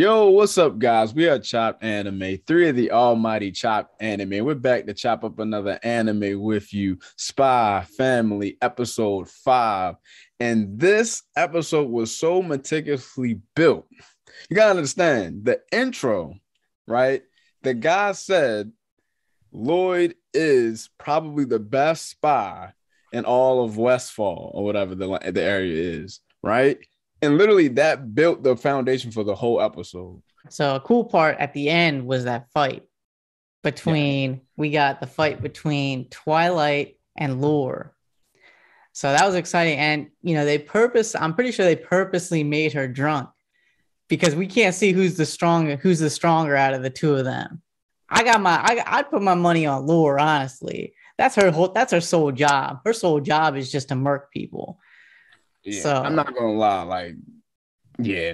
Yo, what's up, guys? We are Chop Anime, three of the almighty Chop Anime. We're back to chop up another anime with you, Spy Family, episode 5. And this episode was so meticulously built. You gotta understand the intro, right? The guy said Loid is probably the best spy in all of Westfall or whatever the area is, right? And literally that built the foundation for the whole episode. So a cool part at the end was that fight we got the fight between Twilight and Lure. So that was exciting. And, I'm pretty sure they purposely made her drunk because we can't see who's the stronger out of the two of them. I'd put my money on Lure, honestly. That's her sole job. Her sole job is just to murk people. Yeah, so I'm not gonna lie,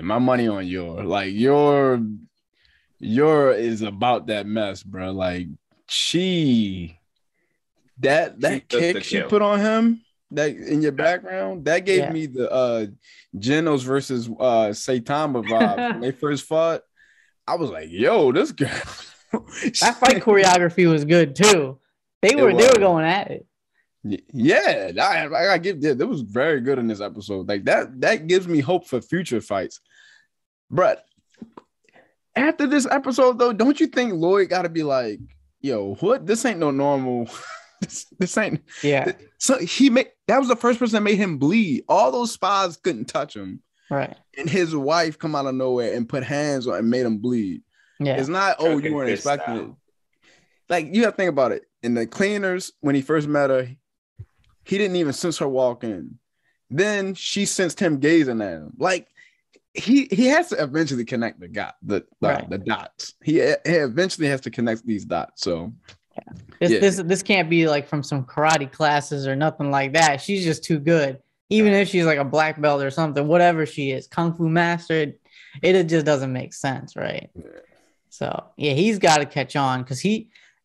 my money on your is about that mess, bro. Like that kick she put on him, that in your background, that gave me the Genos versus Saitama vibe when they first fought. I was like, yo, this girl. That fight choreography was good too. They were going at it. Yeah, I give that was very good in this episode. Like that gives me hope for future fights. But after this episode, though, don't you think Loid got to be like, yo, what? This ain't no normal. this ain't. Yeah. So that was the first person that made him bleed. All those spies couldn't touch him. Right. And his wife come out of nowhere and put hands on and made him bleed. Yeah. It's not, you weren't expecting it. Like, you have to think about it. In the cleaners, when he first met her, he didn't even sense her walk in. Then she sensed him gazing at him. Like he has to eventually connect the dots. He eventually has to connect these dots. So this can't be like from some karate classes or nothing like that. She's just too good. Even if she's like a black belt or something, whatever she is, kung fu master, it just doesn't make sense, right? Yeah. So he's got to catch on because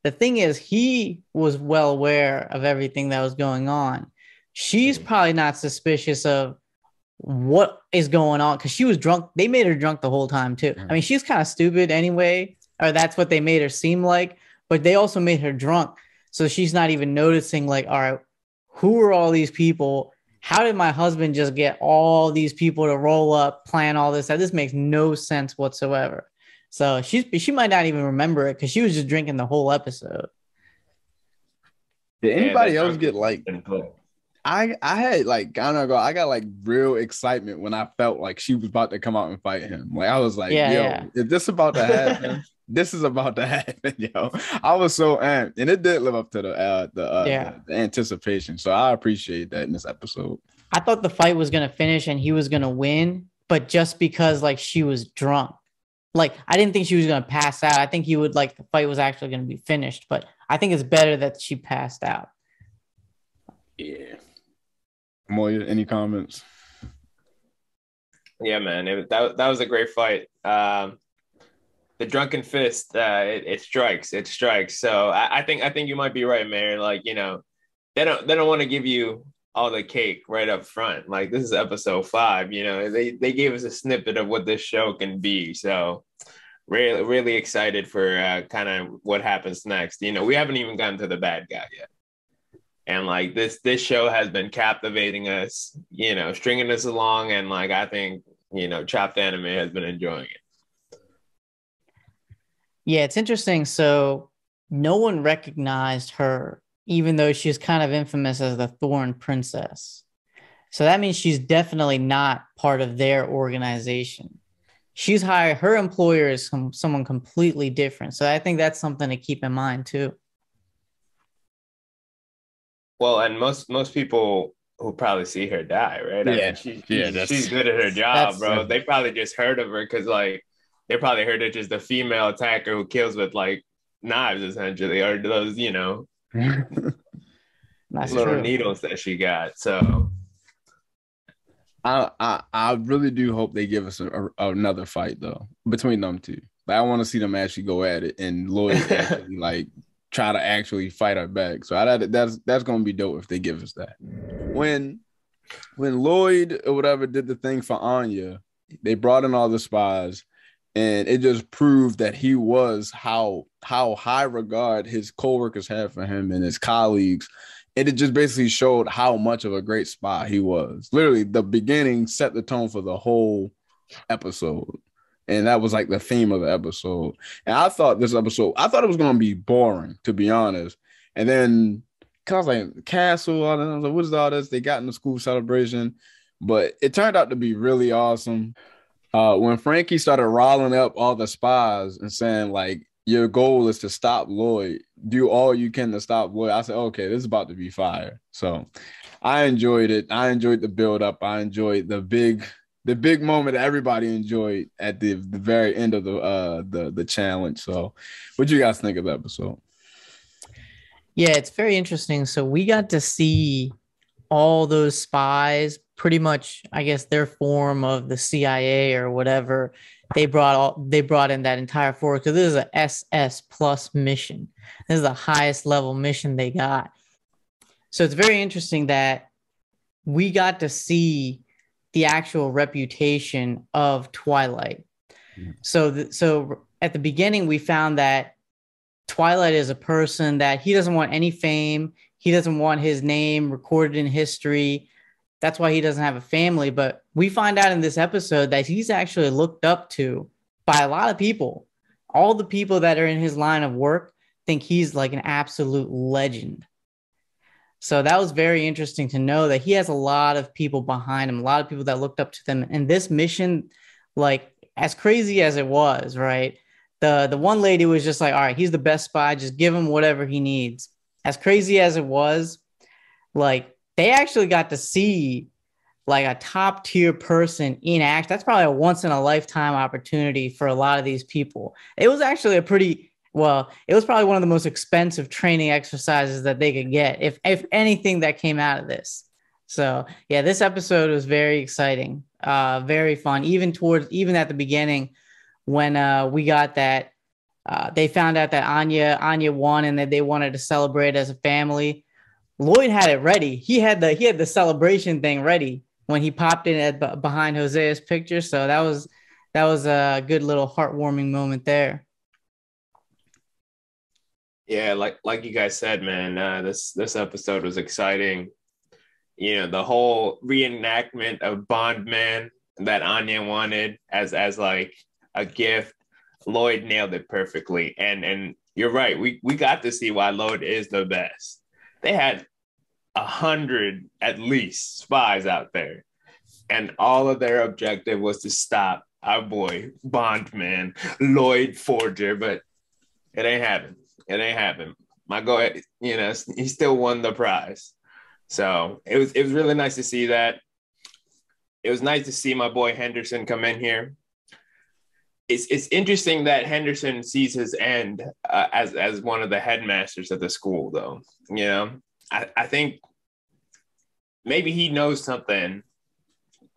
the thing is, he was well aware of everything that was going on. She's probably not suspicious of what is going on because she was drunk. They made her drunk the whole time, too. I mean, she's kind of stupid anyway, or that's what they made her seem like. But they also made her drunk. So she's not even noticing, like, all right, who are all these people? How did my husband just get all these people to roll up, plan all this? This makes no sense whatsoever. So she might not even remember it because she was just drinking the whole episode. Did anybody else get like? I had like I got like real excitement when I felt like she was about to come out and fight him. Like I was like, is this about to happen? This is about to happen, yo. I was so amped, and it did live up to the anticipation. So I appreciate that in this episode. I thought the fight was gonna finish and he was gonna win, but just because like she was drunk. Like, I didn't think she was going to pass out. I think the fight was actually going to be finished, but I think it's better that she passed out. Yeah. Moya, any comments? Yeah, man. That was a great fight. The drunken fist, it strikes. It strikes. So I think you might be right, Mayor. Like, they don't want to give you all the cake right up front. Like this is episode 5, they gave us a snippet of what this show can be. So really, really excited for kind of what happens next. We haven't even gotten to the bad guy yet. And like this show has been captivating us, stringing us along. And like, I think, Chopped Anime has been enjoying it. Yeah, it's interesting. So no one recognized her, even though she's kind of infamous as the Thorn Princess. So that means she's definitely not part of their organization. She's hired, her employer is someone completely different. So I think that's something to keep in mind too. Well, and most people who probably see her die, right? Yeah. I mean, she's good at her job, bro. They probably just heard of her because like they probably heard it's just the female attacker who kills with like knives essentially, or those, That's little true. needles that she got. So I really do hope they give us another fight though between them two. Like, I want to see them actually go at it and Loid actually like try to actually fight her back. So that's gonna be dope if they give us that. When Loid or whatever did the thing for Anya, they brought in all the spies. And it just proved that he was how high regard his coworkers had for him and his colleagues. And it just basically showed how much of a great spy he was. Literally, the beginning set the tone for the whole episode. And that was like the theme of the episode. And I thought it was going to be boring, to be honest. And then, cause I was like, Castle, I was like, what is all this? They got in the school celebration. But it turned out to be really awesome. When Frankie started riling up all the spies and saying, like, your goal is to stop Loid, do all you can to stop Loid, I said, okay, this is about to be fire. So I enjoyed it. I enjoyed the build up. I enjoyed the big moment that everybody enjoyed at the very end of the challenge. So what do you guys think of the episode? Yeah, it's very interesting. So we got to see all those spies, pretty much, I guess, their form of the CIA or whatever. They brought in that entire force, because this is a SS plus mission. This is the highest level mission they got. So it's very interesting that we got to see the actual reputation of Twilight. So at the beginning, we found that Twilight is a person that he doesn't want any fame. He doesn't want his name recorded in history. That's why he doesn't have a family. But we find out in this episode that he's actually looked up to by a lot of people. All the people that are in his line of work think he's like an absolute legend. So that was very interesting to know that he has a lot of people behind him, a lot of people that looked up to them. And this mission, like, as crazy as it was, right? The one lady was just like, all right, he's the best spy. Just give him whatever he needs. As crazy as it was, like, they actually got to see like a top tier person in action. That's probably a once in a lifetime opportunity for a lot of these people. It was actually it was probably one of the most expensive training exercises that they could get, if anything that came out of this. So yeah, this episode was very exciting, very fun. Even at the beginning, when we got that, they found out that Anya won and that they wanted to celebrate as a family. Loid had it ready. He had the celebration thing ready when he popped in behind Hosea's picture. So that was a good little heartwarming moment there. Yeah, like you guys said, man, this episode was exciting. You know, the whole reenactment of Bondman that Anya wanted as like a gift. Loid nailed it perfectly. And you're right. We got to see why Loid is the best. They had 100 at least spies out there, and all of their objective was to stop our boy Bondman, Loid Forger, but it ain't happened. My guy, he still won the prize. So it was really nice to see that. It was nice to see my boy Henderson come in here. It's interesting that Henderson sees his end as one of the headmasters at the school, though. I think maybe he knows something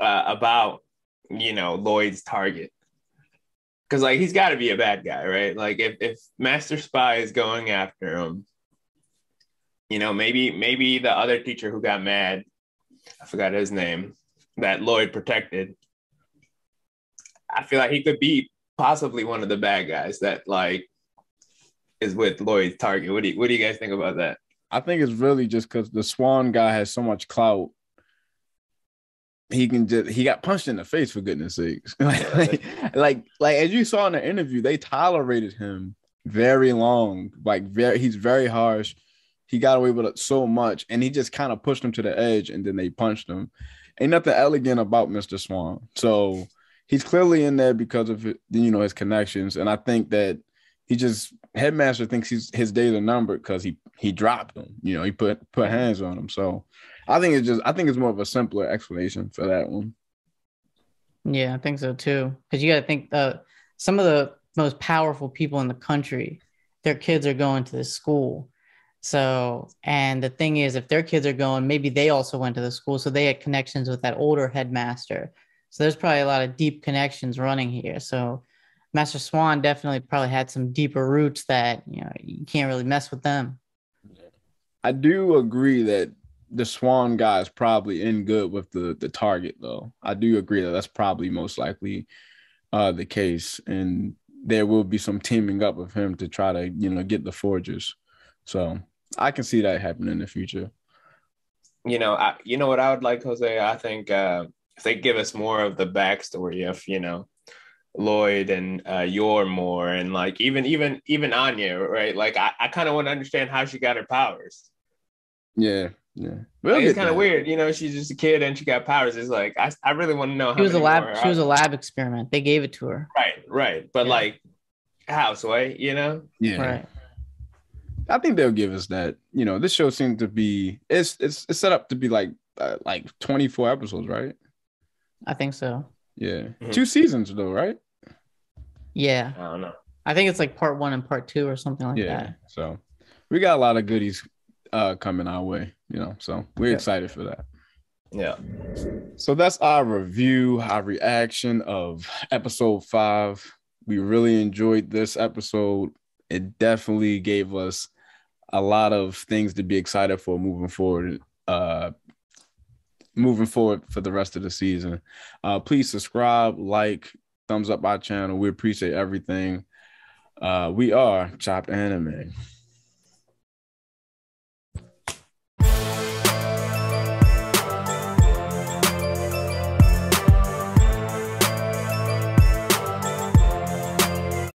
about, Loid's target. Because, like, he's got to be a bad guy, right? Like, if Master Spy is going after him, maybe the other teacher who got mad, I forgot his name, that Loid protected, I feel like he could be possibly one of the bad guys that, like, is with Loid's target. What do you guys think about that? I think it's really just because the Swan guy has so much clout. He got punched in the face, for goodness sakes. like as you saw in the interview, they tolerated him very long. He's very harsh. He got away with it so much, and he just kind of pushed him to the edge, and then they punched him. Ain't nothing elegant about Mr. Swan. So he's clearly in there because of his connections, and I think that Headmaster thinks his days are numbered because he dropped him. He put hands on him. So I think it's more of a simpler explanation for that one. Yeah, I think so too. Because you got to think some of the most powerful people in the country, their kids are going to this school. So, and the thing is, if their kids are going, maybe they also went to the school, so they had connections with that older headmaster. So there's probably a lot of deep connections running here. So Master Swan definitely probably had some deeper roots that, you can't really mess with them. I do agree that the Swan guy is probably in good with the target, though. I do agree that that's probably most likely the case, and there will be some teaming up of him to try to, get the forgers. So I can see that happening in the future. You know what I would like, Jose? I think if they give us more of the backstory of, Loid and Yor more, and like even Anya, right? Like I kind of want to understand how she got her powers. Yeah. Like, it's kind of weird, she's just a kid and she got powers. It's like I really want to know how she was a lab experiment. They gave it to her. Right. But like houseway, Yeah. Right. I think they'll give us that. This show seems to be it's set up to be like 24 episodes, right? I think so. Yeah. 2 seasons though, right? Yeah. I don't know. I think it's like part 1 and part 2 or something like that. So we got a lot of goodies coming our way, so we're excited for that. Yeah. So that's our review, our reaction of episode 5. We really enjoyed this episode. It definitely gave us a lot of things to be excited for moving forward for the rest of the season. Please subscribe, like, thumbs up our channel. We appreciate everything. We are Chopped Anime.